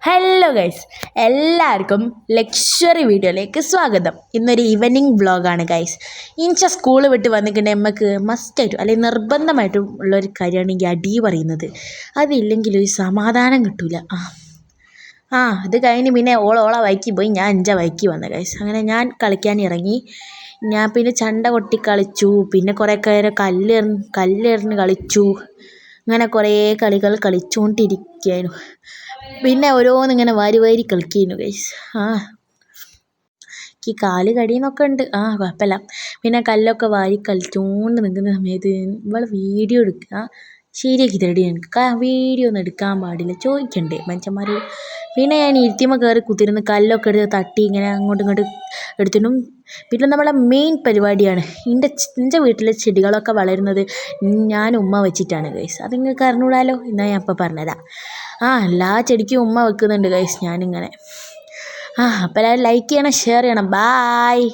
Hello guys, എല്ലാവർക്കും luxury വീഡിയോയിലേക്ക് സ്വാഗതം. ഇന്നൊരു ഈവനിങ് വ്ളോഗാണ് ഗൈസ്. സ്കൂൾ വിട്ട് വന്നിട്ടുണ്ടെങ്കിൽ നമുക്ക് മസ്റ്റായിട്ടും അല്ലെങ്കിൽ നിർബന്ധമായിട്ടും ഉള്ളൊരു കാര്യമാണ് ഈ അടി പറയുന്നത്. അതില്ലെങ്കിൽ ഒരു സമാധാനം കിട്ടില്ല. അത് കഴിഞ്ഞ് പിന്നെ ഓളെ വൈക്കി പോയി, ഞാൻ എൻ്റെ വൈക്കി വന്ന ഗൈസ്. അങ്ങനെ ഞാൻ കളിക്കാൻ ഇറങ്ങി. ഞാൻ പിന്നെ ചണ്ട കൊട്ടി കളിച്ചു, പിന്നെ കുറേ നേരം കല്ലെറിഞ്ഞ് കളിച്ചു. അങ്ങനെ കുറേ കളികൾ കളിച്ചുകൊണ്ടിരിക്കുകയായിരുന്നു. പിന്നെ ഓരോന്നിങ്ങനെ വാരി കളിക്കുന്നു ഗൈസ്. എനിക്ക് കാല് കടിയെന്നൊക്കെ ഉണ്ട്, കുഴപ്പമില്ല. പിന്നെ കല്ലൊക്കെ വാരി കളിച്ചുകൊണ്ട് നിൽക്കുന്ന സമയത്ത് ഇവൾ വീഡിയോ എടുക്കുക. ശരിയാക്കി തരടി, എനിക്ക് വീഡിയോ ഒന്നും എടുക്കാൻ പാടില്ല ചോദിക്കണ്ടേ മനുഷ്യന്മാരോട്. പിന്നെ ഞാൻ ഇരുത്തിയമ്മ കയറി കുത്തിരുന്ന് കല്ലൊക്കെ എടുത്ത് തട്ടി ഇങ്ങനെ അങ്ങോട്ടും ഇങ്ങോട്ടും എടുത്തിട്ടും. പിന്നെ നമ്മളെ മെയിൻ പരിപാടിയാണ് എൻ്റെ വീട്ടിലെ ചെടികളൊക്കെ വളരുന്നത് ഞാൻ ഉമ്മ വെച്ചിട്ടാണ് ഗൈസ്. അത് നിങ്ങൾക്ക് അറിഞ്ഞൂടാലോ, എന്നാൽ ഞാൻ ഇപ്പോൾ പറഞ്ഞുതരാം. എല്ലാ ചെടിക്കും ഉമ്മ വെക്കുന്നുണ്ട് ഗൈസ് ഞാനിങ്ങനെ. അപ്പോൾ എല്ലാവരും ലൈക്ക് ചെയ്യണം, ഷെയർ ചെയ്യണം. ബായ്.